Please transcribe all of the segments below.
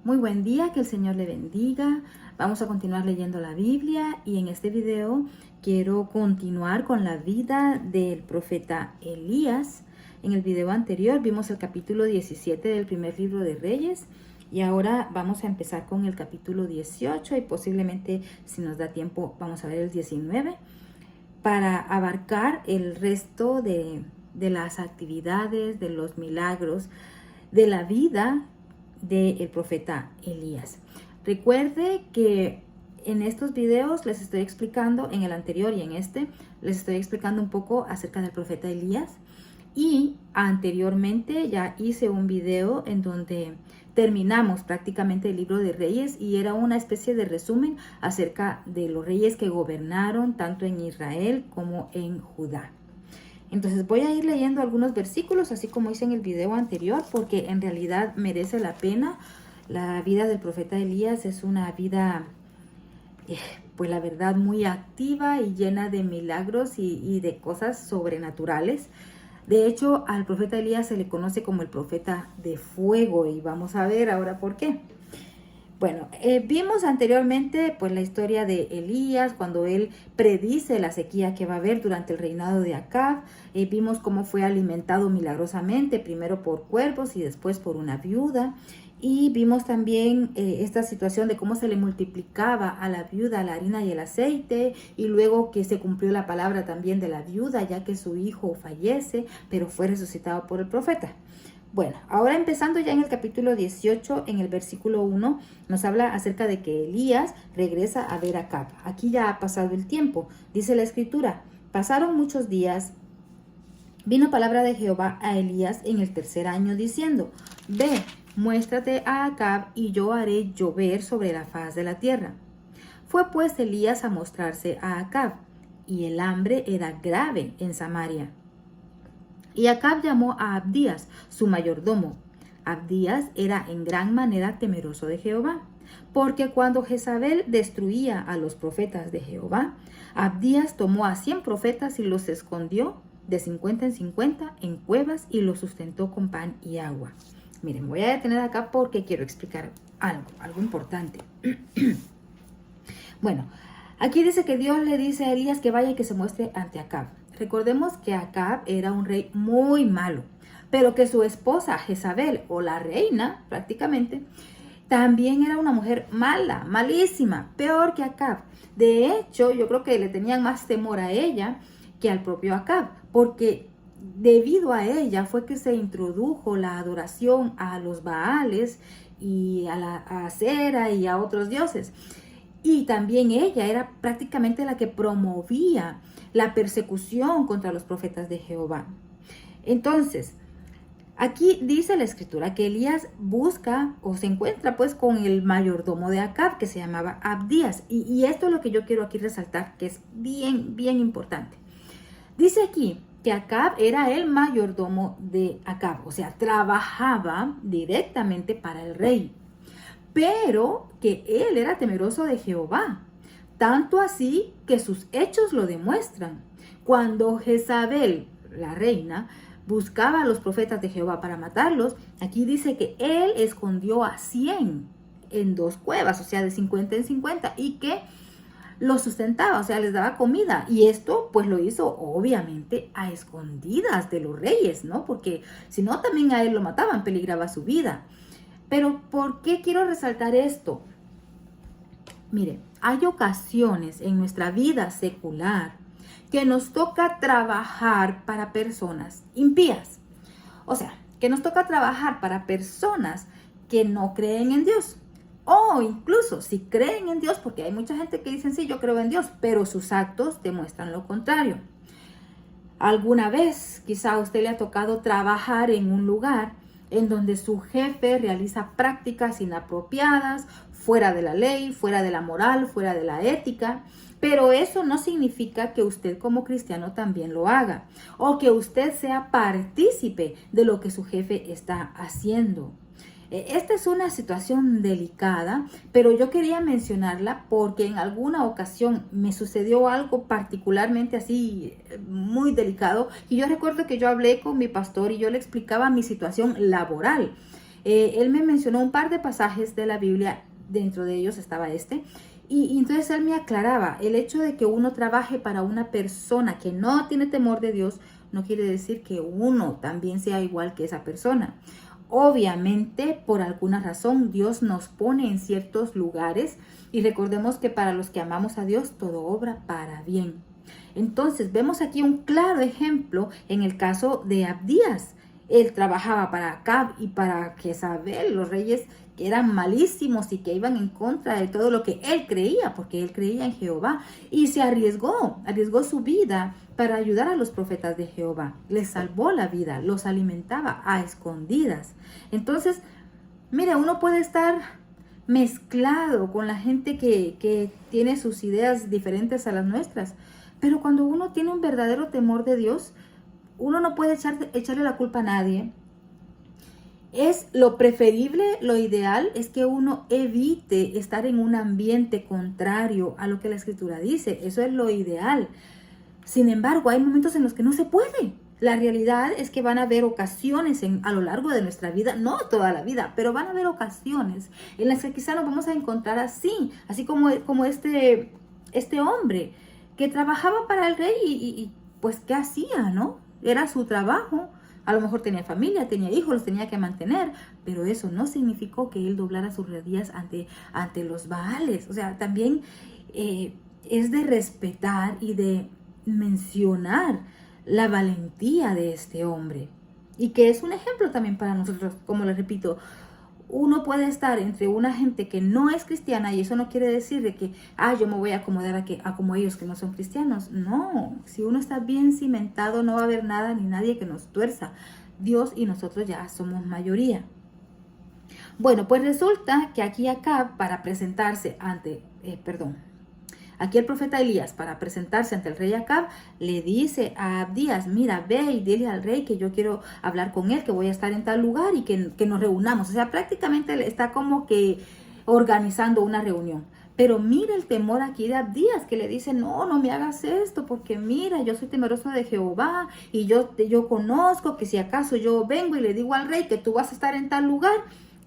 Muy buen día, que el Señor le bendiga. Vamos a continuar leyendo la Biblia y en este video quiero continuar con la vida del profeta Elías. En el video anterior vimos el capítulo 17 del primer libro de Reyes y ahora vamos a empezar con el capítulo 18 y posiblemente, si nos da tiempo, vamos a ver el 19 para abarcar el resto de las actividades, de los milagros, de la vida del profeta Elías. Recuerde que en estos videos les estoy explicando, en el anterior y en este, les estoy explicando un poco acerca del profeta Elías. Y anteriormente ya hice un video en donde terminamos prácticamente el libro de Reyes y era una especie de resumen acerca de los reyes que gobernaron tanto en Israel como en Judá. Entonces voy a ir leyendo algunos versículos, así como hice en el video anterior, porque en realidad merece la pena. La vida del profeta Elías es una vida, pues la verdad, muy activa y llena de milagros y de cosas sobrenaturales. De hecho, al profeta Elías se le conoce como el profeta de fuego y vamos a ver ahora por qué. Bueno, vimos anteriormente pues la historia de Elías cuando él predice la sequía que va a haber durante el reinado de Acab. Vimos cómo fue alimentado milagrosamente, primero por cuervos y después por una viuda. Y vimos también esta situación de cómo se le multiplicaba a la viuda la harina y el aceite, y luego que se cumplió la palabra también de la viuda, ya que su hijo fallece, pero fue resucitado por el profeta. Bueno, ahora empezando ya en el capítulo 18, en el versículo 1, nos habla acerca de que Elías regresa a ver a Acab. Aquí ya ha pasado el tiempo, dice la escritura. Pasaron muchos días, vino palabra de Jehová a Elías en el tercer año diciendo: Ve, muéstrate a Acab y yo haré llover sobre la faz de la tierra. Fue pues Elías a mostrarse a Acab, y el hambre era grave en Samaria. Y Acab llamó a Abdías, su mayordomo. Abdías era en gran manera temeroso de Jehová, porque cuando Jezabel destruía a los profetas de Jehová, Abdías tomó a 100 profetas y los escondió de 50 en 50 en cuevas y los sustentó con pan y agua. Miren, voy a detener acá porque quiero explicar algo importante. Bueno, aquí dice que Dios le dice a Elías que vaya y que se muestre ante Acab. Recordemos que Acab era un rey muy malo, pero que su esposa Jezabel, o la reina prácticamente, también era una mujer mala, malísima, peor que Acab. De hecho, yo creo que le tenían más temor a ella que al propio Acab, porque debido a ella fue que se introdujo la adoración a los Baales y a Acera y a otros dioses. Y también ella era prácticamente la que promovía la persecución contra los profetas de Jehová. Entonces, aquí dice la escritura que Elías busca o se encuentra pues con el mayordomo de Acab, que se llamaba Abdías. Y esto es lo que yo quiero aquí resaltar, que es bien, bien importante. Dice aquí que Acab era el mayordomo de Acab, o sea, trabajaba directamente para el rey, pero que él era temeroso de Jehová, tanto así que sus hechos lo demuestran. Cuando Jezabel, la reina, buscaba a los profetas de Jehová para matarlos, aquí dice que él escondió a 100 en 2 cuevas, o sea, de 50 en 50, y que los sustentaba, o sea, les daba comida. Y esto pues lo hizo obviamente a escondidas de los reyes, ¿no? Porque si no, también a él lo mataban, peligraba su vida. Pero ¿por qué quiero resaltar esto? Mire, hay ocasiones en nuestra vida secular que nos toca trabajar para personas impías. O sea, que nos toca trabajar para personas que no creen en Dios. O incluso si creen en Dios, porque hay mucha gente que dice, sí, yo creo en Dios, pero sus actos demuestran lo contrario. Alguna vez quizá a usted le ha tocado trabajar en un lugar en donde su jefe realiza prácticas inapropiadas, fuera de la ley, fuera de la moral, fuera de la ética, pero eso no significa que usted como cristiano también lo haga o que usted sea partícipe de lo que su jefe está haciendo. Esta es una situación delicada, pero yo quería mencionarla porque en alguna ocasión me sucedió algo particularmente así muy delicado y yo recuerdo que yo hablé con mi pastor y yo le explicaba mi situación laboral. Él me mencionó un par de pasajes de la Biblia, dentro de ellos estaba este. Y entonces él me aclaraba, el hecho de que uno trabaje para una persona que no tiene temor de Dios, no quiere decir que uno también sea igual que esa persona. Obviamente, por alguna razón, Dios nos pone en ciertos lugares y recordemos que para los que amamos a Dios, todo obra para bien. Entonces, vemos aquí un claro ejemplo en el caso de Abdías. Él trabajaba para Acab y para Jezabel, los reyes que eran malísimos y que iban en contra de todo lo que él creía, porque él creía en Jehová y se arriesgó su vida para ayudar a los profetas de Jehová. Les salvó la vida, los alimentaba a escondidas. Entonces, mira, uno puede estar mezclado con la gente que tiene sus ideas diferentes a las nuestras, pero cuando uno tiene un verdadero temor de Dios, uno no puede echarle la culpa a nadie. Es lo preferible, lo ideal es que uno evite estar en un ambiente contrario a lo que la Escritura dice. Eso es lo ideal. Sin embargo, hay momentos en los que no se puede. La realidad es que van a haber ocasiones a lo largo de nuestra vida, no toda la vida, pero van a haber ocasiones en las que quizá nos vamos a encontrar así como este hombre que trabajaba para el rey y pues ¿qué hacía, no? Era su trabajo. A lo mejor tenía familia, tenía hijos, los tenía que mantener, pero eso no significó que él doblara sus rodillas ante los Baales. O sea, también es de respetar y de mencionar la valentía de este hombre. Y que es un ejemplo también para nosotros, como les repito. Uno puede estar entre una gente que no es cristiana y eso no quiere decir de que, yo me voy a acomodar a como ellos que no son cristianos. No, si uno está bien cimentado no va a haber nada ni nadie que nos tuerza. Dios y nosotros ya somos mayoría. Bueno, pues resulta que aquí Acab para presentarse Aquí el profeta Elías, para presentarse ante el rey Acab, le dice a Abdías, mira, ve y dile al rey que yo quiero hablar con él, que voy a estar en tal lugar y que nos reunamos. O sea, prácticamente está como que organizando una reunión. Pero mira el temor aquí de Abdías, que le dice, no me hagas esto, porque mira, yo soy temeroso de Jehová y yo conozco que si acaso yo vengo y le digo al rey que tú vas a estar en tal lugar,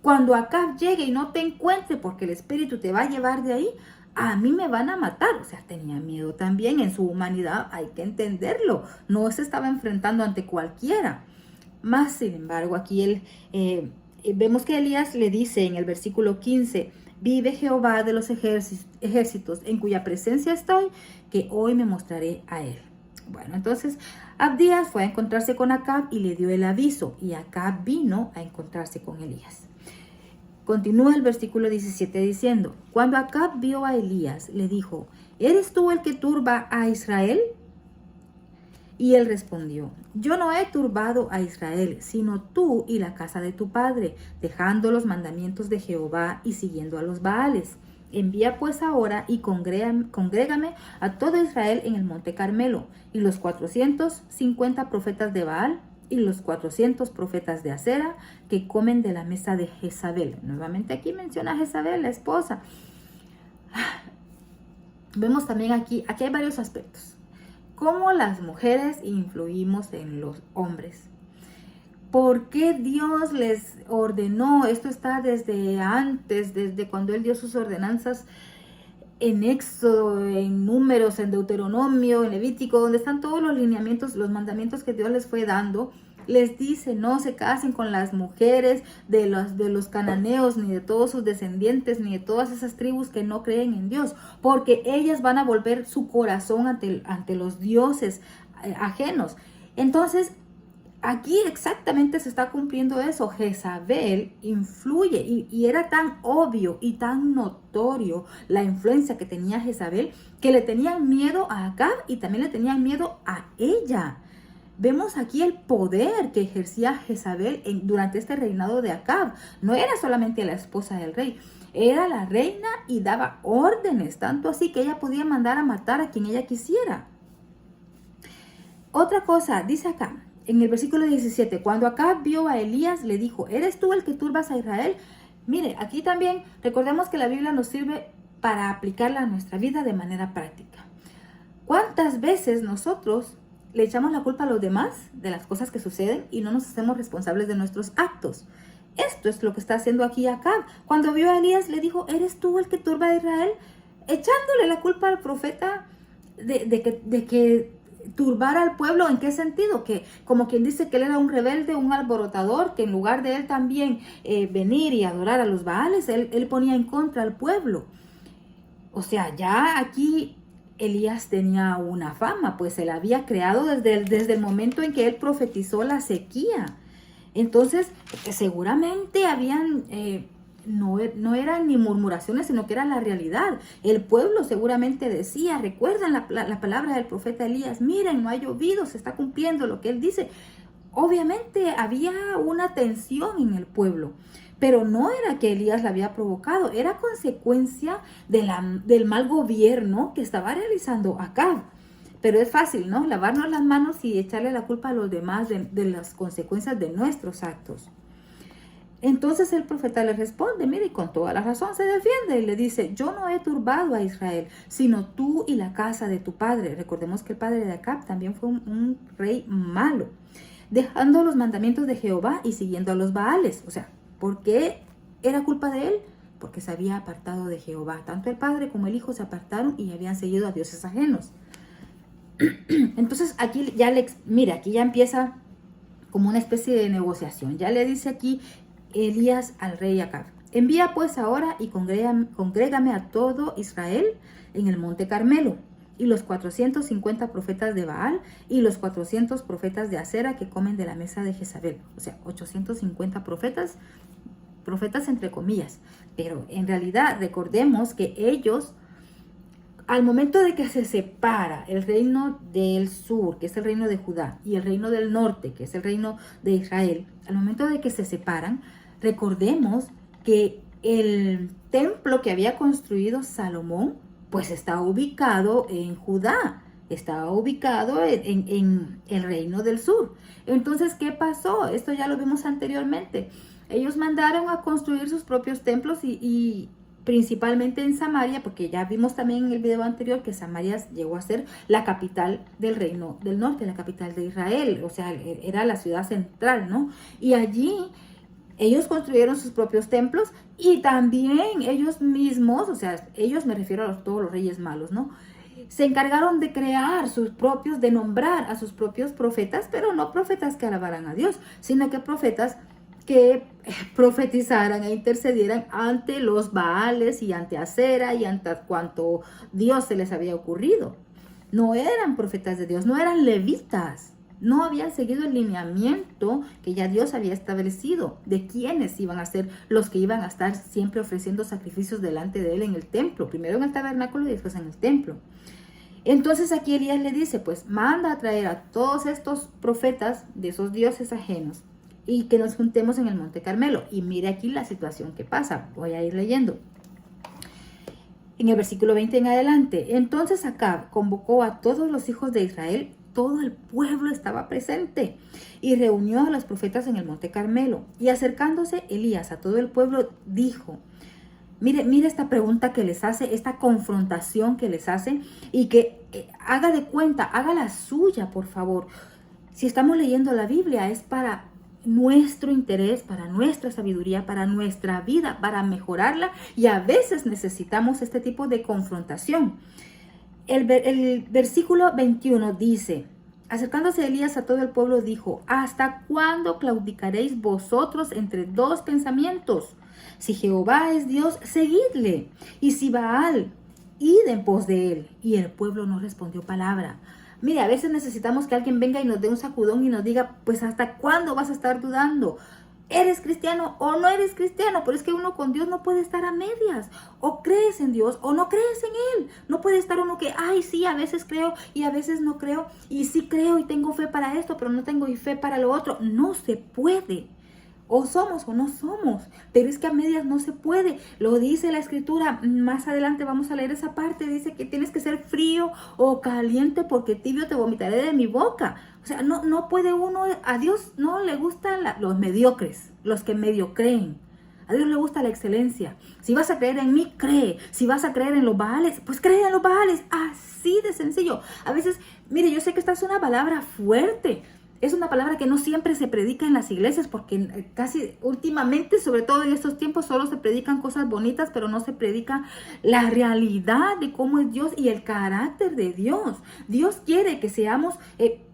cuando Acab llegue y no te encuentre porque el espíritu te va a llevar de ahí, a mí me van a matar. O sea, tenía miedo también en su humanidad, hay que entenderlo. No se estaba enfrentando ante cualquiera. Más sin embargo, aquí vemos que Elías le dice en el versículo 15, vive Jehová de los ejércitos, en cuya presencia estoy, que hoy me mostraré a él. Bueno, entonces Abdías fue a encontrarse con Acab y le dio el aviso, y Acab vino a encontrarse con Elías. Continúa el versículo 17 diciendo, cuando Acab vio a Elías, le dijo, ¿eres tú el que turba a Israel? Y él respondió, yo no he turbado a Israel, sino tú y la casa de tu padre, dejando los mandamientos de Jehová y siguiendo a los Baales. Envía pues ahora y congrégame a todo Israel en el monte Carmelo, y los 450 profetas de Baal, y los 400 profetas de Acera que comen de la mesa de Jezabel. Nuevamente aquí menciona a Jezabel, la esposa. Vemos también aquí hay varios aspectos. Cómo las mujeres influimos en los hombres. ¿Por qué Dios les ordenó? Esto está desde antes, desde cuando Él dio sus ordenanzas en Éxodo, en Números, en Deuteronomio, en Levítico, donde están todos los lineamientos, los mandamientos que Dios les fue dando. Les dice, no se casen con las mujeres de los cananeos, ni de todos sus descendientes, ni de todas esas tribus que no creen en Dios, porque ellas van a volver su corazón ante los dioses ajenos. Entonces, aquí exactamente se está cumpliendo eso. Jezabel influye y era tan obvio y tan notorio la influencia que tenía Jezabel que le tenían miedo a Acab y también le tenían miedo a ella. Vemos aquí el poder que ejercía Jezabel durante este reinado de Acab. No era solamente la esposa del rey, era la reina y daba órdenes, tanto así que ella podía mandar a matar a quien ella quisiera. Otra cosa, dice acá, en el versículo 17, cuando Acab vio a Elías, le dijo, ¿eres tú el que turbas a Israel? Mire, aquí también recordemos que la Biblia nos sirve para aplicarla a nuestra vida de manera práctica. ¿Cuántas veces nosotros le echamos la culpa a los demás de las cosas que suceden y no nos hacemos responsables de nuestros actos? Esto es lo que está haciendo aquí Acab. Cuando vio a Elías, le dijo, ¿eres tú el que turba a Israel? Echándole la culpa al profeta de que turbara al pueblo. ¿En qué sentido? Que como quien dice que él era un rebelde, un alborotador, que en lugar de él también venir y adorar a los Baales, él ponía en contra al pueblo. O sea, ya aquí Elías tenía una fama, pues se la había creado desde el momento en que él profetizó la sequía. Entonces, seguramente habían, no eran ni murmuraciones, sino que era la realidad. El pueblo seguramente decía, recuerdan la palabra del profeta Elías, miren, no ha llovido, se está cumpliendo lo que él dice. Obviamente había una tensión en el pueblo, pero no era que Elías la había provocado, era consecuencia del mal gobierno que estaba realizando Acab. Pero es fácil, ¿no? Lavarnos las manos y echarle la culpa a los demás de las consecuencias de nuestros actos. Entonces el profeta le responde, mire, y con toda la razón se defiende y le dice, yo no he turbado a Israel, sino tú y la casa de tu padre. Recordemos que el padre de Acab también fue un rey malo, dejando los mandamientos de Jehová y siguiendo a los Baales. O sea, ¿por qué era culpa de él? Porque se había apartado de Jehová. Tanto el padre como el hijo se apartaron y habían seguido a dioses ajenos. Entonces aquí aquí ya empieza como una especie de negociación. Ya le dice aquí Elías al rey Acab, envía pues ahora y congrégame a todo Israel en el monte Carmelo, y los 450 profetas de Baal y los 400 profetas de Acera que comen de la mesa de Jezabel. O sea, 850 profetas entre comillas. Pero en realidad recordemos que ellos, al momento de que se separa el reino del sur, que es el reino de Judá, y el reino del norte, que es el reino de Israel, al momento de que se separan, recordemos que el templo que había construido Salomón, pues está ubicado en Judá, estaba ubicado en el reino del sur. Entonces, ¿qué pasó? Esto ya lo vimos anteriormente. Ellos mandaron a construir sus propios templos y principalmente en Samaria, porque ya vimos también en el video anterior que Samaria llegó a ser la capital del reino del norte, la capital de Israel, o sea, era la ciudad central, ¿no? Y allí ellos construyeron sus propios templos y también ellos mismos, o sea, ellos me refiero a todos los reyes malos, ¿no? Se encargaron de crear sus propios, de nombrar a sus propios profetas, pero no profetas que alabaran a Dios, sino que profetas que profetizaran e intercedieran ante los Baales y ante Acera y ante cuanto Dios se les había ocurrido. No eran profetas de Dios, no eran levitas. No habían seguido el lineamiento que ya Dios había establecido de quiénes iban a ser los que iban a estar siempre ofreciendo sacrificios delante de él en el templo, primero en el tabernáculo y después en el templo. Entonces aquí Elías le dice, pues manda a traer a todos estos profetas de esos dioses ajenos y que nos juntemos en el monte Carmelo. Y mire aquí la situación que pasa, voy a ir leyendo. En el versículo 20 en adelante, entonces Acab convocó a todos los hijos de Israel, todo el pueblo estaba presente, y reunió a los profetas en el monte Carmelo. Y acercándose Elías a todo el pueblo, dijo, mire esta pregunta que les hace, esta confrontación que les hace, y que haga de cuenta, haga la suya, por favor. Si estamos leyendo la Biblia, es para nuestro interés, para nuestra sabiduría, para nuestra vida, para mejorarla, y a veces necesitamos este tipo de confrontación. El versículo 21 dice, acercándose Elías a todo el pueblo, dijo, ¿hasta cuándo claudicaréis vosotros entre dos pensamientos? Si Jehová es Dios, seguidle, y si Baal, id en pos de él. Y el pueblo no respondió palabra. Mire, a veces necesitamos que alguien venga y nos dé un sacudón y nos diga, pues ¿hasta cuándo vas a estar dudando? ¿Eres cristiano o no eres cristiano? Pero es que uno con Dios no puede estar a medias. O crees en Dios o no crees en Él. No puede estar uno que, ay, sí, a veces creo y a veces no creo. Y sí creo y tengo fe para esto, pero no tengo fe para lo otro. No se puede. O somos o no somos, pero es que a medias no se puede. Lo dice la escritura, más adelante vamos a leer esa parte, dice que tienes que ser frío o caliente porque tibio te vomitaré de mi boca. O sea, no puede uno, a Dios no le gustan los mediocres, los que medio creen. A Dios le gusta la excelencia. Si vas a creer en mí, cree. Si vas a creer en los Baales, pues cree en los Baales. Así de sencillo. A veces, mire, yo sé que esta es una palabra fuerte, Es una palabra que no siempre se predica en las iglesias porque casi últimamente, sobre todo en estos tiempos, solo se predican cosas bonitas, pero no se predica la realidad de cómo es Dios y el carácter de Dios. Dios quiere que seamos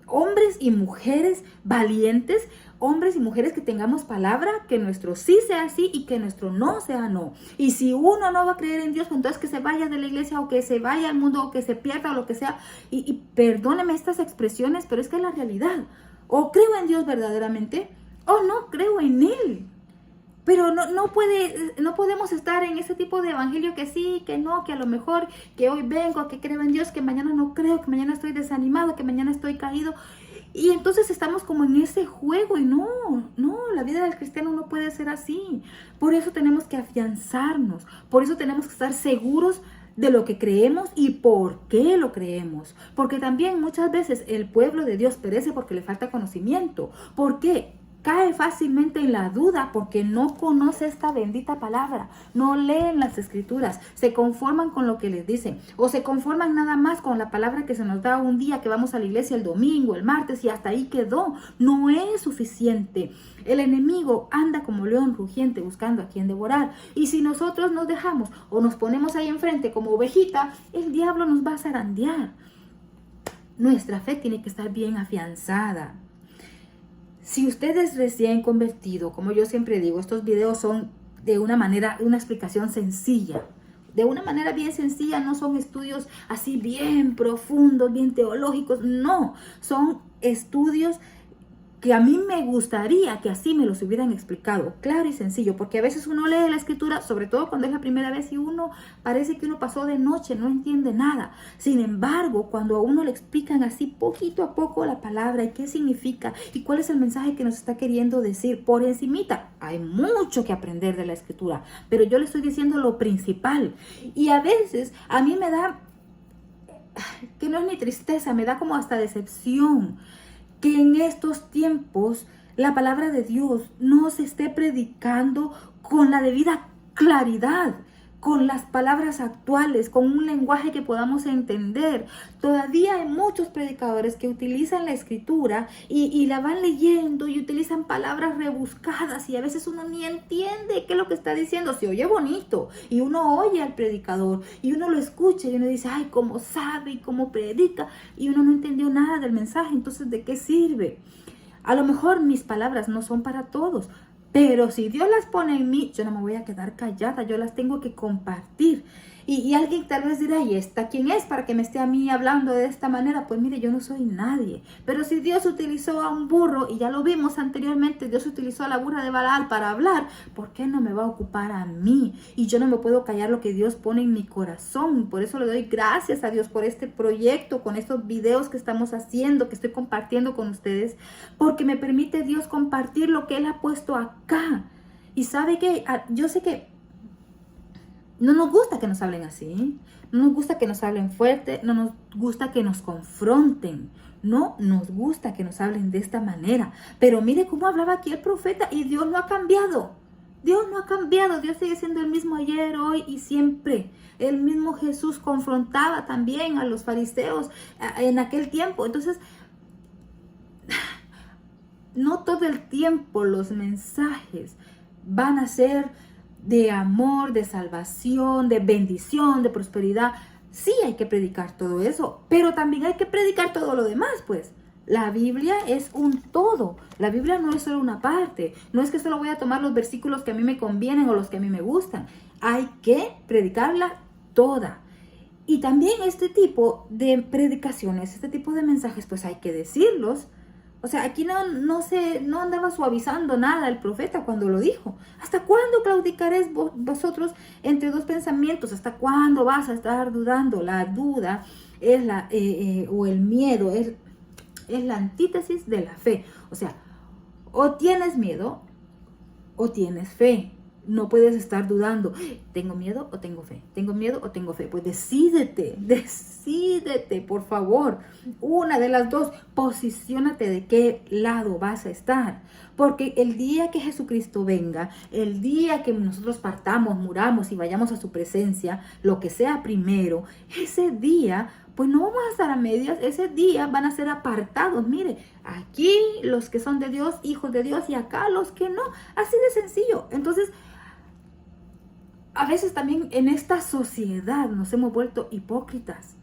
hombres y mujeres valientes, hombres y mujeres que tengamos palabra, que nuestro sí sea sí y que nuestro no sea no. Y si uno no va a creer en Dios, pues entonces que se vaya de la iglesia o que se vaya al mundo o que se pierda o lo que sea. Y perdóneme estas expresiones, pero es que es la realidad. O creo en Dios verdaderamente o no creo en Él. Pero no podemos estar en ese tipo de evangelio que sí, que no, que a lo mejor, que hoy vengo, que creo en Dios, que mañana no creo, que mañana estoy desanimado, que mañana estoy caído. Y entonces estamos como en ese juego y no, la vida del cristiano no puede ser así. Por eso tenemos que afianzarnos, por eso tenemos que estar seguros de lo que creemos y por qué lo creemos. Porque también muchas veces el pueblo de Dios perece porque le falta conocimiento. ¿Por qué? Cae fácilmente en la duda porque no conoce esta bendita palabra, no leen las escrituras, se conforman con lo que les dicen o se conforman nada más con la palabra que se nos da un día que vamos a la iglesia el domingo, el martes y hasta ahí quedó. No es suficiente. El enemigo anda como león rugiente buscando a quien devorar y si nosotros nos dejamos o nos ponemos ahí enfrente como ovejita, el diablo nos va a zarandear. Nuestra fe tiene que estar bien afianzada. Si usted es recién convertido, como yo siempre digo, estos videos son de una manera, una explicación sencilla. De una manera bien sencilla, no son estudios así bien profundos, bien teológicos. No, son estudios que a mí me gustaría que así me los hubieran explicado, claro y sencillo, porque a veces uno lee la escritura, sobre todo cuando es la primera vez y uno parece que uno pasó de noche, no entiende nada. Sin embargo, cuando a uno le explican así poquito a poco la palabra y qué significa y cuál es el mensaje que nos está queriendo decir por encimita, hay mucho que aprender de la escritura, pero yo le estoy diciendo lo principal. Y a veces a mí me da, que no es ni tristeza, me da como hasta decepción que en estos tiempos la palabra de Dios no se esté predicando con la debida claridad, con las palabras actuales, con un lenguaje que podamos entender. Todavía hay muchos predicadores que utilizan la escritura y la van leyendo y utilizan palabras rebuscadas y a veces uno ni entiende qué es lo que está diciendo. Se oye bonito y uno oye al predicador y uno lo escucha y uno dice, ay, cómo sabe y cómo predica, y uno no entendió nada del mensaje. Entonces, ¿de qué sirve? A lo mejor mis palabras no son para todos, pero si Dios las pone en mí, yo no me voy a quedar callada, yo las tengo que compartir. Y alguien tal vez dirá, ¿y esta quién es para que me esté a mí hablando de esta manera? Pues mire, yo no soy nadie. Pero si Dios utilizó a un burro, y ya lo vimos anteriormente, Dios utilizó a la burra de Balaal para hablar, ¿por qué no me va a ocupar a mí? Y yo no me puedo callar lo que Dios pone en mi corazón. Por eso le doy gracias a Dios por este proyecto, con estos videos que estamos haciendo, que estoy compartiendo con ustedes, porque me permite Dios compartir lo que Él ha puesto acá. Y sabe que yo sé que no nos gusta que nos hablen así, no nos gusta que nos hablen fuerte, no nos gusta que nos confronten, no nos gusta que nos hablen de esta manera. Pero mire cómo hablaba aquí el profeta y Dios no ha cambiado. Dios no ha cambiado, Dios sigue siendo el mismo ayer, hoy y siempre. El mismo Jesús confrontaba también a los fariseos en aquel tiempo. Entonces, no todo el tiempo los mensajes van a ser de amor, de salvación, de bendición, de prosperidad. Sí hay que predicar todo eso, pero también hay que predicar todo lo demás, pues. La Biblia es un todo. La Biblia no es solo una parte. No es que solo voy a tomar los versículos que a mí me convienen o los que a mí me gustan. Hay que predicarla toda. Y también este tipo de predicaciones, este tipo de mensajes, pues hay que decirlos. O sea, aquí no andaba suavizando nada el profeta cuando lo dijo. ¿Hasta cuándo claudicaréis vosotros entre dos pensamientos? ¿Hasta cuándo vas a estar dudando? La duda es o el miedo es la antítesis de la fe. O sea, o tienes miedo o tienes fe. No puedes estar dudando, ¿tengo miedo o tengo fe? ¿Tengo miedo o tengo fe? Pues decídete, por favor. Una de las dos, posiciónate de qué lado vas a estar. Porque el día que Jesucristo venga, el día que nosotros partamos, muramos y vayamos a su presencia, lo que sea primero, ese día, pues no vamos a estar a medias, ese día van a ser apartados. Mire, aquí los que son de Dios, hijos de Dios, y acá los que no, así de sencillo. Entonces, a veces también en esta sociedad nos hemos vuelto hipócritas.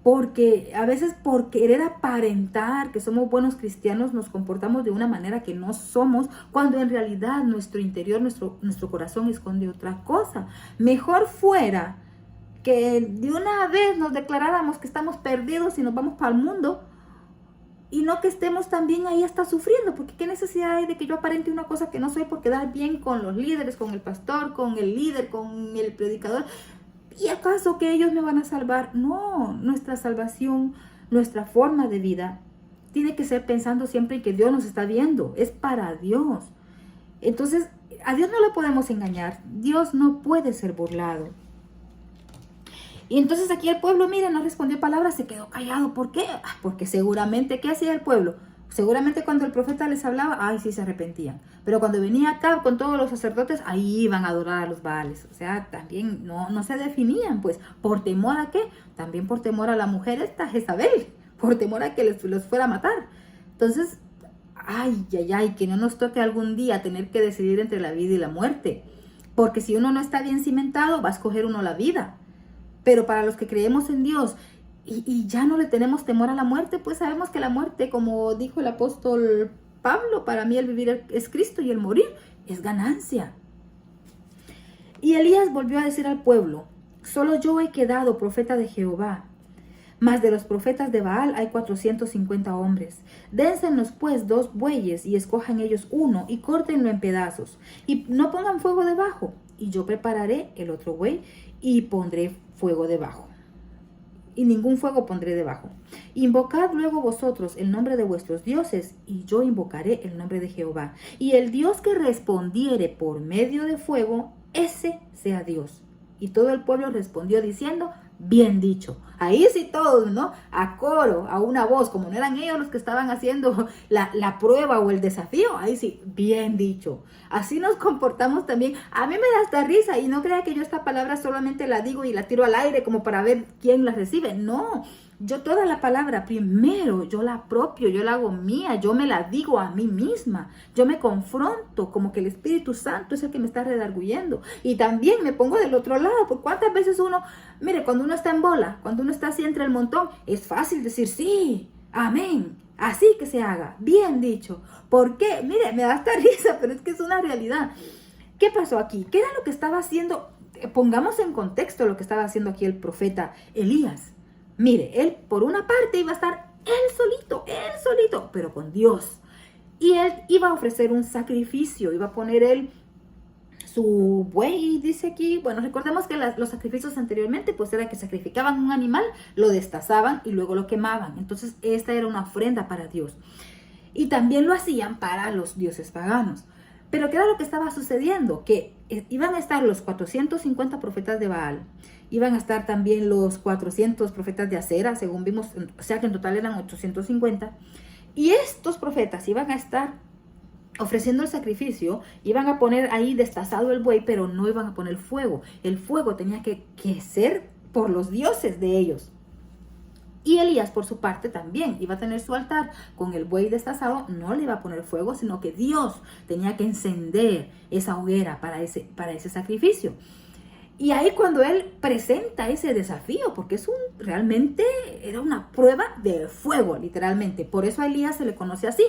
Porque a veces por querer aparentar que somos buenos cristianos nos comportamos de una manera que no somos, cuando en realidad nuestro interior, nuestro corazón esconde otra cosa. Mejor fuera que de una vez nos declaráramos que estamos perdidos y nos vamos para el mundo, y no que estemos también ahí hasta sufriendo, porque qué necesidad hay de que yo aparente una cosa que no soy por quedar bien con los líderes, con el pastor, con el líder, con el predicador. ¿Y acaso que ellos me van a salvar? No, nuestra salvación, nuestra forma de vida tiene que ser pensando siempre en que Dios nos está viendo, es para Dios. Entonces, a Dios no le podemos engañar, Dios no puede ser burlado. Y entonces aquí el pueblo, mira, no respondió palabra, se quedó callado. ¿Por qué? Porque seguramente, ¿qué hacía el pueblo? Seguramente cuando el profeta les hablaba, ay, sí se arrepentían. Pero cuando venía acá con todos los sacerdotes, ahí iban a adorar a los Baales. O sea, también no se definían, pues, ¿por temor a qué? También por temor a la mujer esta Jezabel, por temor a que los fuera a matar. Entonces, ay, que no nos toque algún día tener que decidir entre la vida y la muerte. Porque si uno no está bien cimentado, va a escoger uno la vida. Pero para los que creemos en Dios y ya no le tenemos temor a la muerte, pues sabemos que la muerte, como dijo el apóstol Pablo, para mí el vivir es Cristo y el morir es ganancia. Y Elías volvió a decir al pueblo, solo yo he quedado profeta de Jehová, mas de los profetas de Baal hay 450 hombres. Dénsenos pues 2 bueyes y escojan ellos uno y córtenlo en pedazos y no pongan fuego debajo. Y yo prepararé el otro buey y pondré fuego debajo. Y ningún fuego pondré debajo. Invocad luego vosotros el nombre de vuestros dioses, y yo invocaré el nombre de Jehová. Y el Dios que respondiere por medio de fuego, ese sea Dios. Y todo el pueblo respondió diciendo, bien dicho. Ahí sí todos, ¿no? A coro, a una voz, como no eran ellos los que estaban haciendo la prueba o el desafío, ahí sí, bien dicho. Así nos comportamos también. A mí me da hasta risa, y no crea que yo esta palabra solamente la digo y la tiro al aire como para ver quién la recibe. No, yo toda la palabra primero, yo la apropio, yo la hago mía, yo me la digo a mí misma. Yo me confronto como que el Espíritu Santo es el que me está redarguyendo. Y también me pongo del otro lado, porque cuántas veces uno, mire, cuando uno está en bola, cuando uno está así entre el montón, es fácil decir sí, amén, así que se haga, bien dicho. ¿Por qué? Mire, me da hasta risa, pero es que es una realidad. ¿Qué pasó aquí? ¿Qué era lo que estaba haciendo? Pongamos en contexto lo que estaba haciendo aquí el profeta Elías. Mire, él por una parte iba a estar él solito, pero con Dios. Y él iba a ofrecer un sacrificio, iba a poner él su buey, dice aquí. Bueno, recordemos que los sacrificios anteriormente, pues era que sacrificaban un animal, lo destazaban y luego lo quemaban. Entonces, esta era una ofrenda para Dios. Y también lo hacían para los dioses paganos. Pero ¿qué era lo que estaba sucediendo? Que iban a estar los 450 profetas de Baal, iban a estar también los 400 profetas de Acera, según vimos, o sea que en total eran 850. Y estos profetas iban a estar ofreciendo el sacrificio, iban a poner ahí destazado el buey, pero no iban a poner fuego. El fuego tenía que ser por los dioses de ellos. Y Elías, por su parte, también iba a tener su altar con el buey destazado, no le iba a poner fuego, sino que Dios tenía que encender esa hoguera para ese sacrificio. Y ahí cuando él presenta ese desafío, porque realmente era una prueba de fuego, literalmente. Por eso a Elías se le conoce así,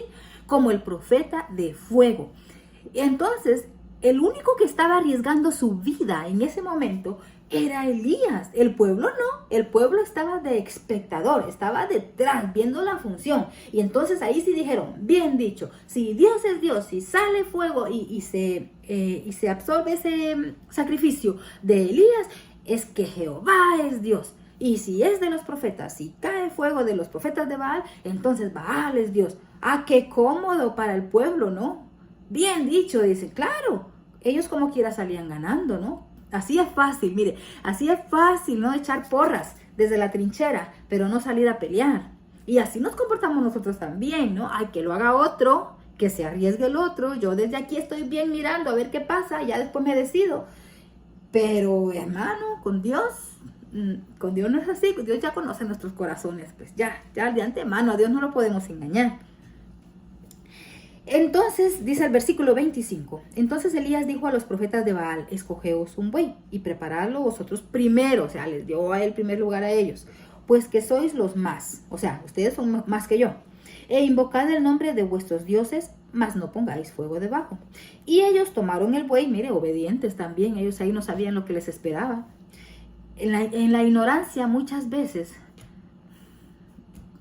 como el profeta de fuego. Entonces, el único que estaba arriesgando su vida en ese momento era Elías. El pueblo no, el pueblo estaba de espectador, estaba detrás viendo la función. Y entonces ahí sí dijeron, bien dicho, si Dios es Dios, si sale fuego y se absorbe ese sacrificio de Elías, es que Jehová es Dios. Y si es de los profetas, si cae fuego de los profetas de Baal, entonces Baal es Dios. Ah, qué cómodo para el pueblo, ¿no? Bien dicho, dice, claro, ellos como quiera salían ganando, ¿no? Así es fácil, mire, así es fácil, ¿no? Echar porras desde la trinchera, pero no salir a pelear. Y así nos comportamos nosotros también, ¿no? Ay, que lo haga otro que se arriesgue el otro, yo desde aquí estoy bien mirando a ver qué pasa, ya después me decido. Pero hermano, con Dios no es así, Dios ya conoce nuestros corazones, pues ya de antemano a Dios no lo podemos engañar. Entonces, dice el versículo 25, entonces Elías dijo a los profetas de Baal, escogeos un buey y preparadlo vosotros primero, o sea, les dio el primer lugar a ellos, pues que sois los más, o sea, ustedes son más que yo, e invocad el nombre de vuestros dioses, mas no pongáis fuego debajo. Y ellos tomaron el buey, mire, obedientes también, ellos ahí no sabían lo que les esperaba. En la ignorancia muchas veces,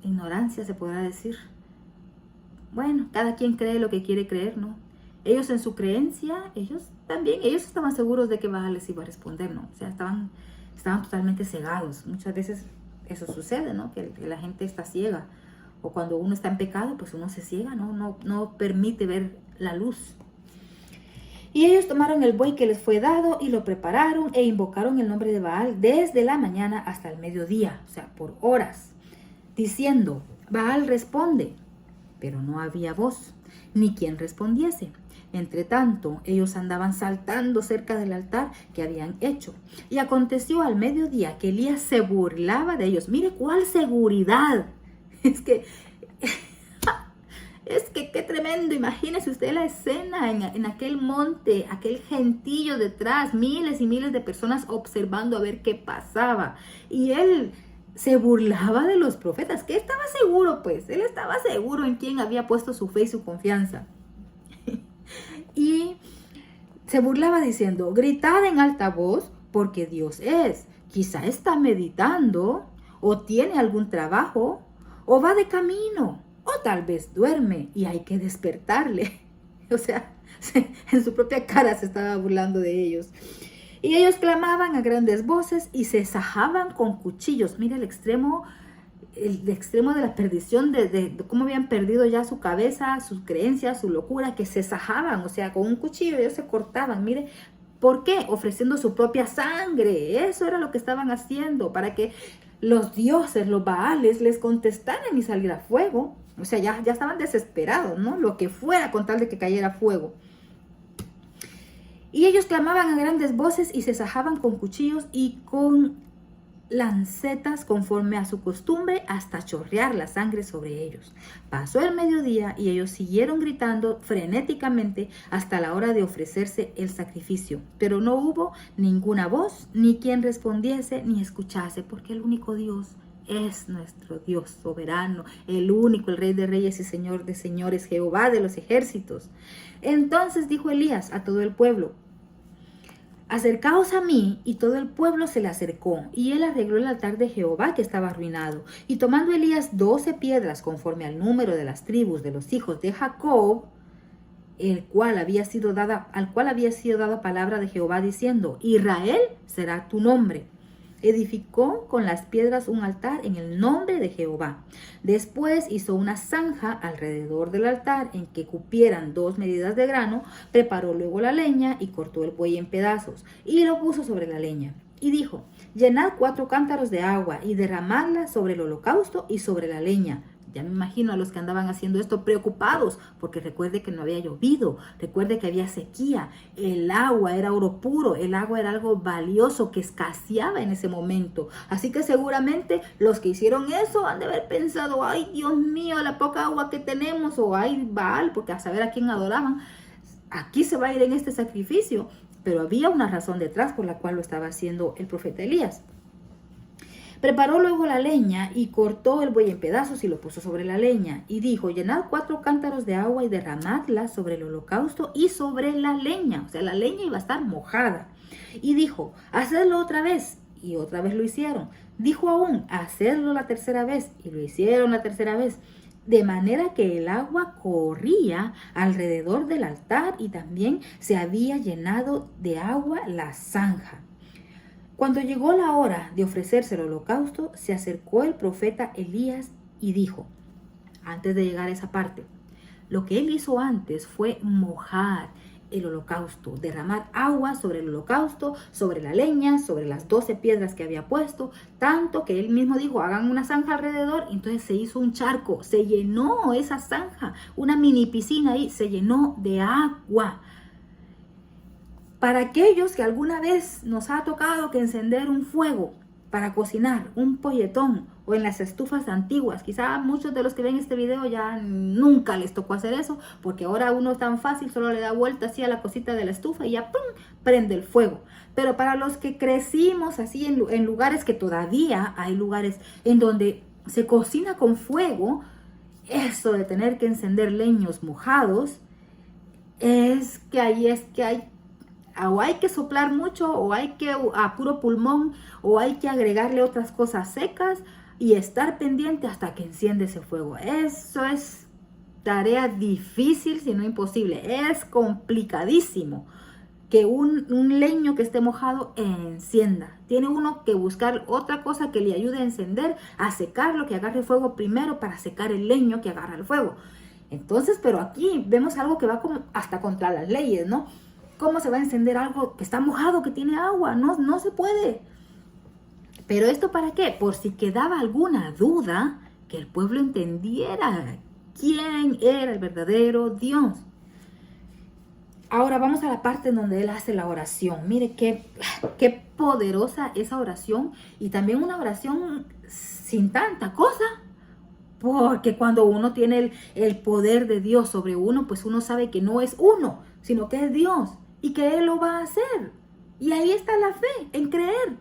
ignorancia se podrá decir, bueno, cada quien cree lo que quiere creer, ¿no? Ellos en su creencia, ellos estaban seguros de que Baal les iba a responder, ¿no? O sea, estaban totalmente cegados. Muchas veces eso sucede, ¿no? Que la gente está ciega. O cuando uno está en pecado, pues uno se ciega, ¿no? No permite ver la luz. Y ellos tomaron el buey que les fue dado y lo prepararon e invocaron el nombre de Baal desde la mañana hasta el mediodía, o sea, por horas, diciendo, Baal responde. Pero no había voz, ni quien respondiese. Entre tanto, ellos andaban saltando cerca del altar que habían hecho. Y aconteció al mediodía que Elías se burlaba de ellos. Mire cuál seguridad. Es que qué tremendo. Imagínese usted la escena en aquel monte, aquel gentío detrás, miles y miles de personas observando a ver qué pasaba. Y él se burlaba de los profetas, que estaba seguro, pues, él estaba seguro en quién había puesto su fe y su confianza. Y se burlaba diciendo, gritad en alta voz, porque Dios es. Quizá está meditando, o tiene algún trabajo, o va de camino, o tal vez duerme y hay que despertarle. O sea, en su propia cara se estaba burlando de ellos. Y ellos clamaban a grandes voces y se sajaban con cuchillos. Mira el extremo de la perdición, de cómo habían perdido ya su cabeza, sus creencias, su locura, que se sajaban, o sea, con un cuchillo ellos se cortaban. Mire, ¿por qué? Ofreciendo su propia sangre. Eso era lo que estaban haciendo, para que los dioses, los Baales, les contestaran y saliera fuego. O sea, ya estaban desesperados, ¿no? Lo que fuera con tal de que cayera fuego. Y ellos clamaban a grandes voces y se sajaban con cuchillos y con lancetas conforme a su costumbre hasta chorrear la sangre sobre ellos. Pasó el mediodía y ellos siguieron gritando frenéticamente hasta la hora de ofrecerse el sacrificio. Pero no hubo ninguna voz, ni quien respondiese ni escuchase, porque el único Dios es nuestro Dios soberano, el único, el Rey de Reyes y Señor de Señores, Jehová de los ejércitos. Entonces dijo Elías a todo el pueblo, acercaos a mí, y todo el pueblo se le acercó, y él arregló el altar de Jehová que estaba arruinado. Y tomando Elías 12 piedras conforme al número de las tribus de los hijos de Jacob, al cual había sido dada palabra de Jehová diciendo, Israel será tu nombre. Edificó con las piedras un altar en el nombre de Jehová. Después hizo una zanja alrededor del altar en que cupieran 2 medidas de grano, preparó luego la leña y cortó el buey en pedazos y lo puso sobre la leña. Y dijo, llenad 4 cántaros de agua y derramadla sobre el holocausto y sobre la leña. Ya me imagino a los que andaban haciendo esto preocupados, porque recuerde que no había llovido, recuerde que había sequía, el agua era oro puro, el agua era algo valioso que escaseaba en ese momento. Así que seguramente los que hicieron eso han de haber pensado, ay Dios mío, la poca agua que tenemos, o ay Baal, porque a saber a quién adoraban, aquí se va a ir en este sacrificio. Pero había una razón detrás por la cual lo estaba haciendo el profeta Elías. Preparó luego la leña y cortó el buey en pedazos y lo puso sobre la leña. Y dijo, llenad 4 cántaros de agua y derramadla sobre el holocausto y sobre la leña. O sea, la leña iba a estar mojada. Y dijo, hacedlo otra vez. Y otra vez lo hicieron. Dijo aún, hacedlo la tercera vez. Y lo hicieron la tercera vez. De manera que el agua corría alrededor del altar y también se había llenado de agua la zanja. Cuando llegó la hora de ofrecerse el holocausto, se acercó el profeta Elías y dijo, antes de llegar a esa parte, lo que él hizo antes fue mojar el holocausto, derramar agua sobre el holocausto, sobre la leña, sobre las 12 piedras que había puesto, tanto que él mismo dijo, hagan una zanja alrededor, y entonces se hizo un charco, se llenó esa zanja, una mini piscina ahí, se llenó de agua. Para aquellos que alguna vez nos ha tocado que encender un fuego para cocinar, un polletón, o en las estufas antiguas, quizá muchos de los que ven este video ya nunca les tocó hacer eso, porque ahora uno es tan fácil, solo le da vuelta así a la cosita de la estufa y ya ¡pum!, prende el fuego. Pero para los que crecimos así en lugares que todavía hay lugares en donde se cocina con fuego, eso de tener que encender leños mojados, es que hay o hay que soplar mucho, o hay que a puro pulmón, o hay que agregarle otras cosas secas y estar pendiente hasta que enciende ese fuego. Eso es tarea difícil, si no imposible. Es complicadísimo que un leño que esté mojado encienda. Tiene uno que buscar otra cosa que le ayude a encender, a secarlo, que agarre fuego primero para secar el leño que agarra el fuego. Entonces, pero aquí vemos algo que va como hasta contra las leyes, ¿no? ¿Cómo se va a encender algo que está mojado, que tiene agua? No se puede. ¿Pero esto para qué? Por si quedaba alguna duda, que el pueblo entendiera quién era el verdadero Dios. Ahora vamos a la parte en donde él hace la oración. Mire qué poderosa esa oración, y también una oración sin tanta cosa. Porque cuando uno tiene el poder de Dios sobre uno, pues uno sabe que no es uno, sino que es Dios y que Él lo va a hacer. Y ahí está la fe, en creer.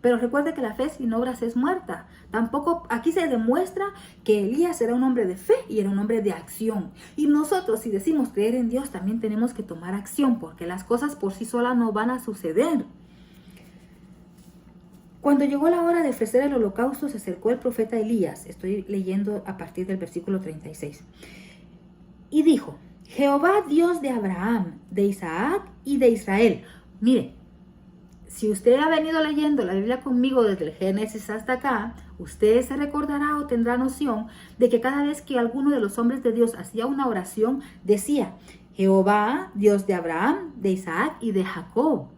Pero recuerde que la fe sin obras es muerta. Tampoco aquí se demuestra que Elías era un hombre de fe y era un hombre de acción. Y nosotros, si decimos creer en Dios, también tenemos que tomar acción, porque las cosas por sí solas no van a suceder. Cuando llegó la hora de ofrecer el holocausto, se acercó el profeta Elías. Estoy leyendo a partir del versículo 36. Y dijo: Jehová, Dios de Abraham, de Isaac y de Israel. Mire, si usted ha venido leyendo la Biblia conmigo desde el Génesis hasta acá, usted se recordará o tendrá noción de que cada vez que alguno de los hombres de Dios hacía una oración, decía: Jehová, Dios de Abraham, de Isaac y de Jacob.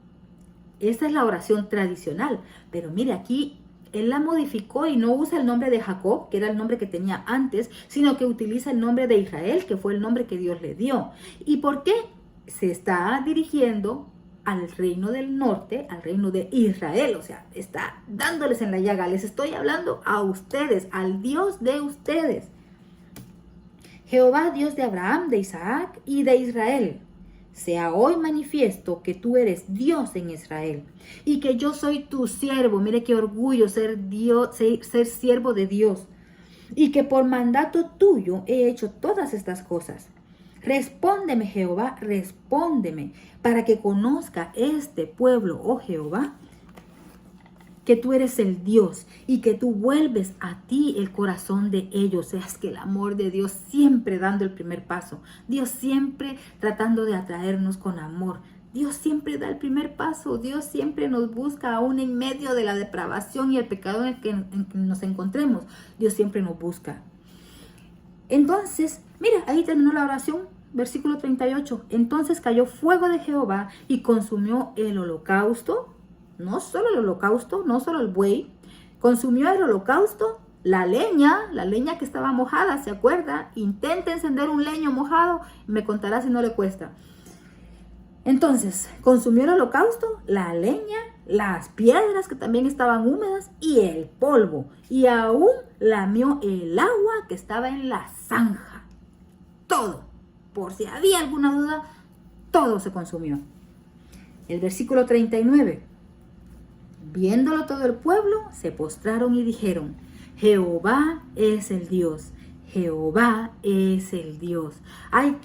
Esta es la oración tradicional, pero mire, aquí él la modificó y no usa el nombre de Jacob, que era el nombre que tenía antes, sino que utiliza el nombre de Israel, que fue el nombre que Dios le dio. ¿Y por qué? Se está dirigiendo al reino del norte, al reino de Israel, o sea, está dándoles en la llaga. Les estoy hablando a ustedes, al Dios de ustedes. Jehová, Dios de Abraham, de Isaac y de Israel. Sea hoy manifiesto que tú eres Dios en Israel y que yo soy tu siervo. Mire qué orgullo ser Dios, ser siervo de Dios. Y que por mandato tuyo he hecho todas estas cosas. Respóndeme, Jehová, respóndeme, para que conozca este pueblo, oh Jehová, que tú eres el Dios y que tú vuelves a ti el corazón de ellos. Es que el amor de Dios siempre dando el primer paso. Que siempre tratando de atraernos con amor. Dios siempre da el primer paso. Dios siempre nos busca aún en medio de la depravación y el pecado en que nos encontremos. Dios siempre nos busca. Entonces, mira, ahí terminó la oración. Versículo 38. Entonces cayó fuego de Jehová y consumió el holocausto. No solo el holocausto, no solo el buey, consumió el holocausto, la leña que estaba mojada, ¿se acuerda? Intenta encender un leño mojado, me contará si no le cuesta. Entonces, consumió el holocausto, la leña, las piedras que también estaban húmedas y el polvo. Y aún lamió el agua que estaba en la zanja. Todo, por si había alguna duda, todo se consumió. El versículo 39. Viéndolo todo el pueblo, se postraron y dijeron: Jehová es el Dios, Jehová es el Dios. Ay,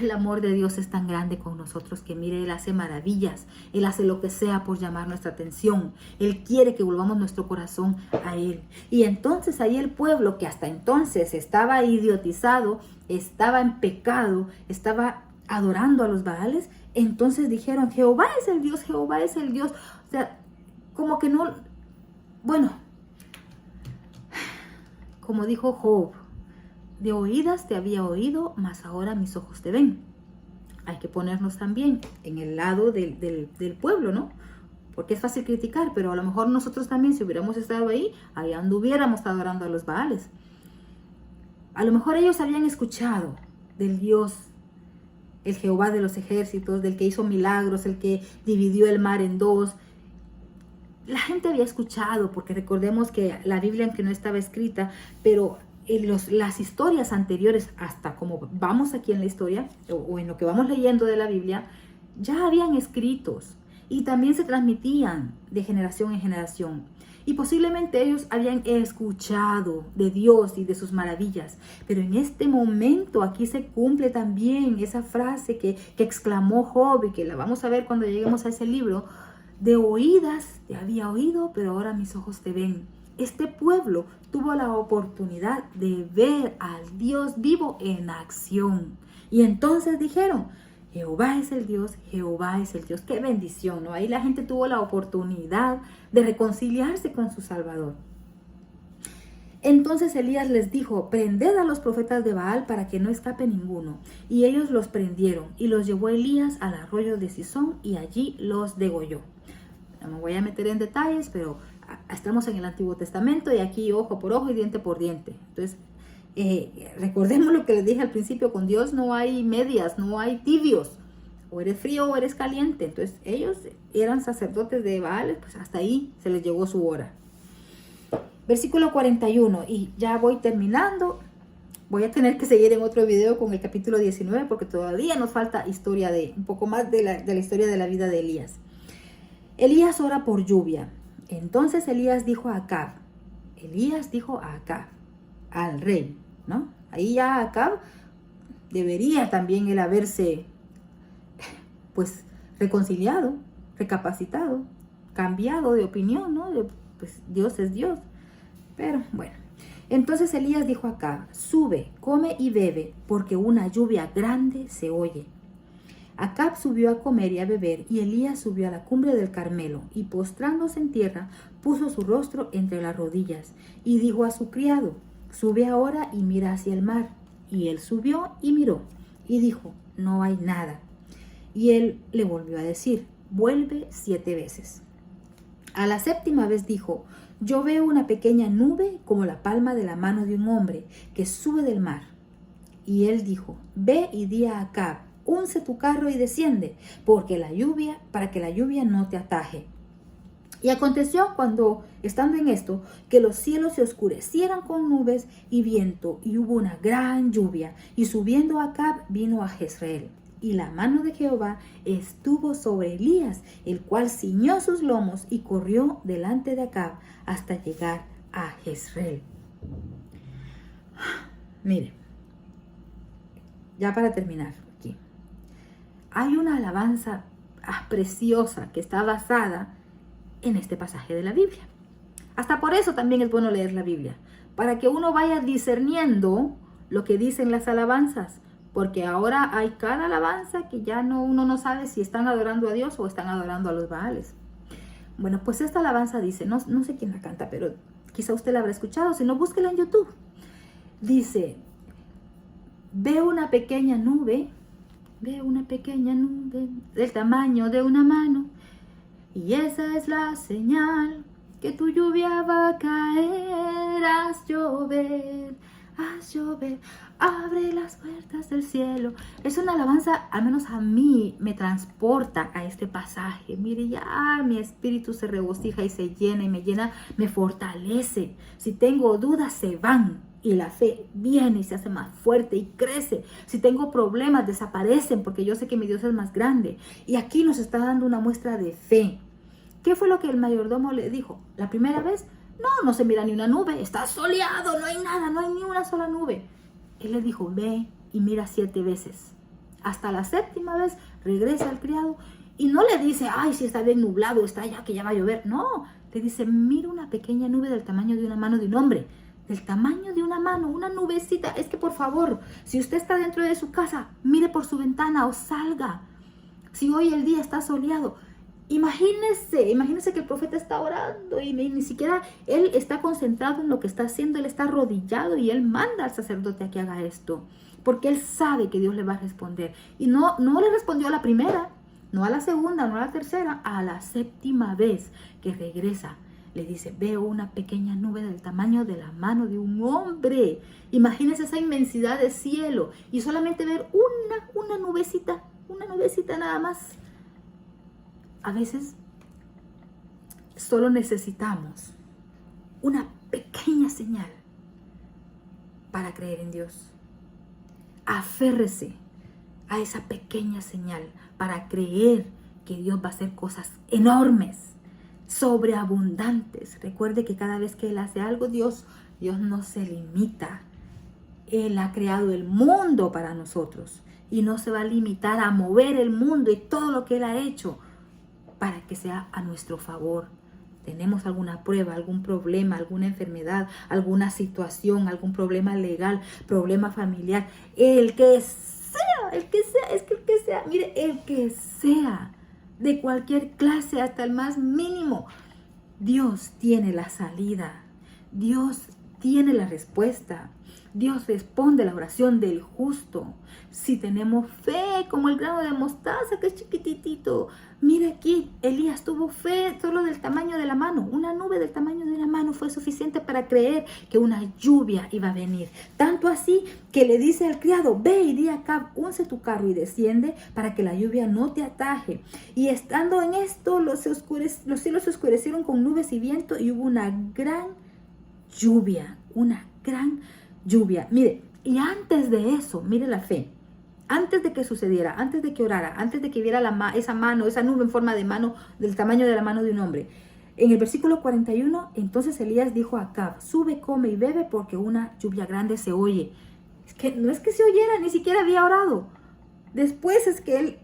el amor de Dios es tan grande con nosotros que mire, Él hace maravillas, Él hace lo que sea por llamar nuestra atención. Él quiere que volvamos nuestro corazón a Él. Y entonces ahí el pueblo, que hasta entonces estaba idiotizado, estaba en pecado, estaba adorando a los Baales, entonces dijeron: Jehová es el Dios, Jehová es el Dios. O sea, como que no, bueno, como dijo Job, de oídas te había oído, mas ahora mis ojos te ven. Hay que ponernos también en el lado del pueblo, ¿no? Porque es fácil criticar, pero a lo mejor nosotros también, si hubiéramos estado ahí anduviéramos adorando a los Baales. A lo mejor ellos habían escuchado del Dios, el Jehová de los ejércitos, del que hizo milagros, el que dividió el mar en dos. La gente había escuchado, porque recordemos que la Biblia, aunque no estaba escrita, pero las historias anteriores, hasta como vamos aquí en la historia, o en lo que vamos leyendo de la Biblia, ya habían escritos y también se transmitían de generación en generación. Y posiblemente ellos habían escuchado de Dios y de sus maravillas. Pero en este momento aquí se cumple también esa frase que exclamó Job, y que la vamos a ver cuando lleguemos a ese libro. De oídas te había oído, pero ahora mis ojos te ven. Este pueblo tuvo la oportunidad de ver al Dios vivo en acción. Y entonces dijeron, Jehová es el Dios, Jehová es el Dios. ¡Qué bendición!, ¿no? Ahí la gente tuvo la oportunidad de reconciliarse con su Salvador. Entonces Elías les dijo, prended a los profetas de Baal para que no escape ninguno. Y ellos los prendieron y los llevó Elías al arroyo de Cisón y allí los degolló. No me voy a meter en detalles, pero estamos en el Antiguo Testamento y aquí ojo por ojo y diente por diente. Entonces, recordemos lo que les dije al principio, con Dios no hay medias, no hay tibios. O eres frío o eres caliente. Entonces, ellos eran sacerdotes de Baal, pues hasta ahí se les llegó su hora. Versículo 41, y ya voy terminando. Voy a tener que seguir en otro video con el capítulo 19 porque todavía nos falta historia un poco más de la historia de la vida de Elías. Elías ora por lluvia. Entonces Elías dijo a Acab, al rey, ¿no? Ahí ya Acab debería también él haberse, pues, reconciliado, recapacitado, cambiado de opinión, ¿no? Pues Dios es Dios. Pero bueno, entonces Elías dijo a Acab, sube, come y bebe, porque una lluvia grande se oye. Acab subió a comer y a beber, y Elías subió a la cumbre del Carmelo, y postrándose en tierra, puso su rostro entre las rodillas, y dijo a su criado, sube ahora y mira hacia el mar. Y él subió y miró, y dijo, no hay nada. Y él le volvió a decir, vuelve 7 veces. A la 7ª vez dijo, yo veo una pequeña nube como la palma de la mano de un hombre que sube del mar. Y él dijo, ve y di a Acab, unce tu carro y desciende, para que la lluvia no te ataje. Y aconteció cuando, estando en esto, que los cielos se oscurecieran con nubes y viento, y hubo una gran lluvia, y subiendo Acab vino a Jezreel. Y la mano de Jehová estuvo sobre Elías, el cual ciñó sus lomos y corrió delante de Acab hasta llegar a Jezreel. Mire, ya para terminar aquí, hay una alabanza preciosa que está basada en este pasaje de la Biblia. Hasta por eso también es bueno leer la Biblia, para que uno vaya discerniendo lo que dicen las alabanzas. Porque ahora hay cada alabanza que ya uno no sabe si están adorando a Dios o están adorando a los Baales. Bueno, pues esta alabanza dice, no sé quién la canta, pero quizá usted la habrá escuchado, si no, búsquela en YouTube. Dice, veo una pequeña nube del tamaño de una mano, y esa es la señal que tu lluvia va a caer, haz llover, abre las puertas del cielo. Es una alabanza, al menos a mí, me transporta a este pasaje. Mire, ya mi espíritu se regocija y se llena y me fortalece. Si tengo dudas, se van y la fe viene y se hace más fuerte y crece. Si tengo problemas, desaparecen porque yo sé que mi Dios es más grande. Y aquí nos está dando una muestra de fe. ¿Qué fue lo que el mayordomo le dijo? La primera vez, no se mira ni una nube, está soleado, no hay nada, no hay ni una sola nube. Él le dijo, ve y mira 7 veces. Hasta la 7ª vez regresa el criado y no le dice, ay, si está bien nublado, está ya que ya va a llover. No, le dice, mira una pequeña nube del tamaño de una mano de un hombre. Del tamaño de una mano, una nubecita. Es que por favor, si usted está dentro de su casa, mire por su ventana o salga. Si hoy el día está soleado, Imagínese que el profeta está orando y ni siquiera él está concentrado en lo que está haciendo, él está arrodillado y él manda al sacerdote a que haga esto, porque él sabe que Dios le va a responder. Y no le respondió a la primera, no a la segunda, no a la tercera, a la séptima vez que regresa. Le dice, veo una pequeña nube del tamaño de la mano de un hombre. Imagínese esa inmensidad de cielo y solamente ver una nubecita nada más. A veces solo necesitamos una pequeña señal para creer en Dios. Aférrese a esa pequeña señal para creer que Dios va a hacer cosas enormes, sobreabundantes. Recuerde que cada vez que Él hace algo, Dios no se limita. Él ha creado el mundo para nosotros y no se va a limitar a mover el mundo y todo lo que Él ha hecho para que sea a nuestro favor. Tenemos alguna prueba, algún problema, alguna enfermedad, alguna situación, algún problema legal, problema familiar, el que sea, mire, el que sea, de cualquier clase hasta el más mínimo, Dios tiene la salida, Dios tiene la respuesta. Dios responde a la oración del justo. Si tenemos fe como el grano de mostaza, que es chiquititito. Mira aquí, Elías tuvo fe solo del tamaño de la mano. Una nube del tamaño de una mano fue suficiente para creer que una lluvia iba a venir. Tanto así que le dice al criado, ve y di a Acab, unce tu carro y desciende para que la lluvia no te ataje. Y estando en esto, los cielos se oscurecieron con nubes y viento y hubo una gran lluvia. Mire, y antes de eso, mire la fe. Antes de que sucediera, antes de que orara, antes de que viera esa nube en forma de mano, del tamaño de la mano de un hombre. En el versículo 41, entonces Elías dijo a Acab, sube, come y bebe porque una lluvia grande se oye. No es que se oyera, ni siquiera había orado. Después es que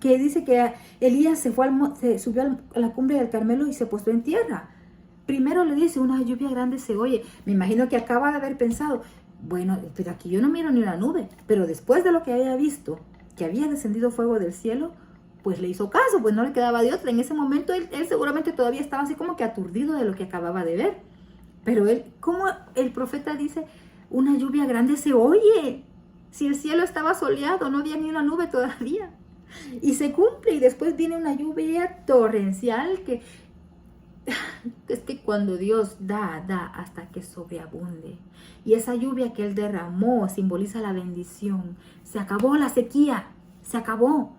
dice que Elías se subió a la cumbre del Carmelo y se postró en tierra. Primero le dice, una lluvia grande se oye. Me imagino que acaba de haber pensado, bueno, pero aquí yo no miro ni una nube. Pero después de lo que había visto, que había descendido fuego del cielo, pues le hizo caso, pues no le quedaba de otra. En ese momento él seguramente todavía estaba así como que aturdido de lo que acababa de ver. Pero como el profeta dice, una lluvia grande se oye. Si el cielo estaba soleado, no había ni una nube todavía. Y se cumple y después viene una lluvia torrencial que... Es que cuando Dios da hasta que sobreabunde. Y esa lluvia que Él derramó simboliza la bendición. Se acabó la sequía, se acabó.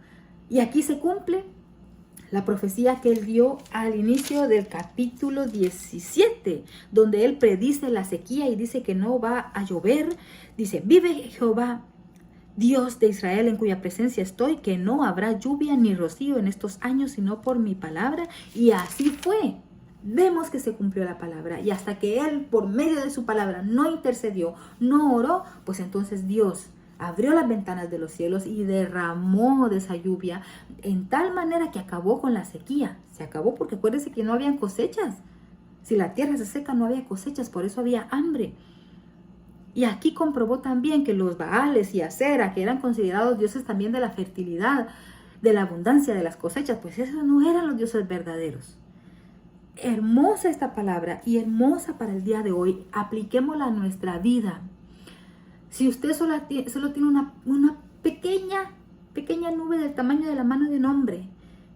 Y aquí se cumple la profecía que Él dio al inicio del capítulo 17, donde Él predice la sequía y dice que no va a llover. Dice, vive Jehová, Dios de Israel, en cuya presencia estoy, que no habrá lluvia ni rocío en estos años, sino por mi palabra. Y así fue. Vemos que se cumplió la palabra y hasta que Él, por medio de su palabra, no intercedió, no oró, pues entonces Dios abrió las ventanas de los cielos y derramó de esa lluvia en tal manera que acabó con la sequía. Se acabó porque acuérdense que no habían cosechas. Si la tierra se seca, no había cosechas, por eso había hambre. Y aquí comprobó también que los Baales y Acera, que eran considerados dioses también de la fertilidad, de la abundancia de las cosechas, pues esos no eran los dioses verdaderos. Hermosa esta palabra y hermosa para el día de hoy. Apliquémosla a nuestra vida. Si usted solo tiene una pequeña nube del tamaño de la mano de un hombre,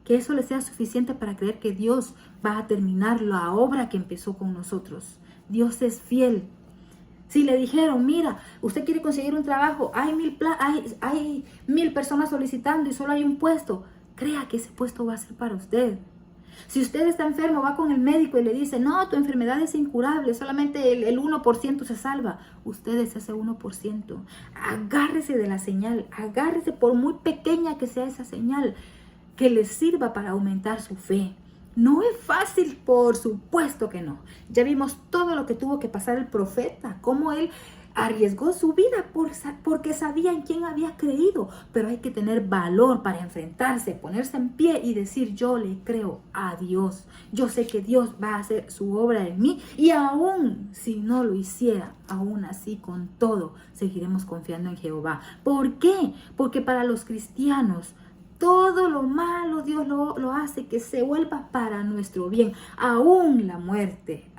que eso le sea suficiente para creer que Dios va a terminar la obra que empezó con nosotros. Dios es fiel. Si le dijeron, mira, usted quiere conseguir un trabajo, hay 1000 personas solicitando y solo hay un puesto, crea que ese puesto va a ser para usted. Si usted está enfermo, va con el médico y le dice, no, tu enfermedad es incurable, solamente el 1% se salva. Usted es ese 1%. Agárrese de la señal, agárrese por muy pequeña que sea esa señal, que le sirva para aumentar su fe. No es fácil, por supuesto que no. Ya vimos todo lo que tuvo que pasar el profeta, cómo él arriesgó su vida porque sabía en quién había creído. Pero hay que tener valor para enfrentarse, ponerse en pie y decir, yo le creo a Dios. Yo sé que Dios va a hacer su obra en mí y aún si no lo hiciera, aún así con todo, seguiremos confiando en Jehová. ¿Por qué? Porque para los cristianos Todo lo malo Dios lo hace que se vuelva para nuestro bien. Aún la muerte,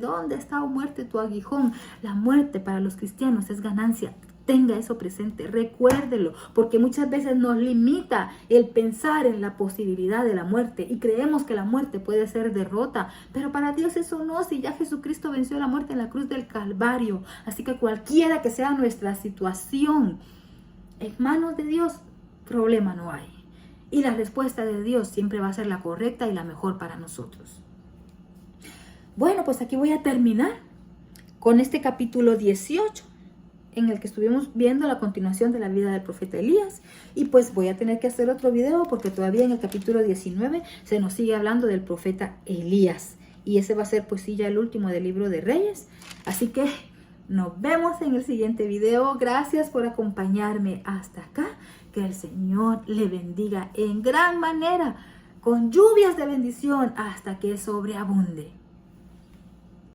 ¿dónde está, oh muerte, tu aguijón? La muerte para los cristianos es ganancia. Tenga eso presente, recuérdelo, porque muchas veces nos limita el pensar en la posibilidad de la muerte y creemos que la muerte puede ser derrota, pero para Dios eso no, si ya Jesucristo venció la muerte en la cruz del Calvario. Así que cualquiera que sea nuestra situación, en manos de Dios, problema no hay. Y la respuesta de Dios siempre va a ser la correcta y la mejor para nosotros. Bueno, pues aquí voy a terminar con este capítulo 18, en el que estuvimos viendo la continuación de la vida del profeta Elías. Y pues voy a tener que hacer otro video porque todavía en el capítulo 19 se nos sigue hablando del profeta Elías. Y ese va a ser pues sí ya el último del libro de Reyes. Así que nos vemos en el siguiente video. Gracias por acompañarme hasta acá. Que el Señor le bendiga en gran manera, con lluvias de bendición hasta que sobreabunde.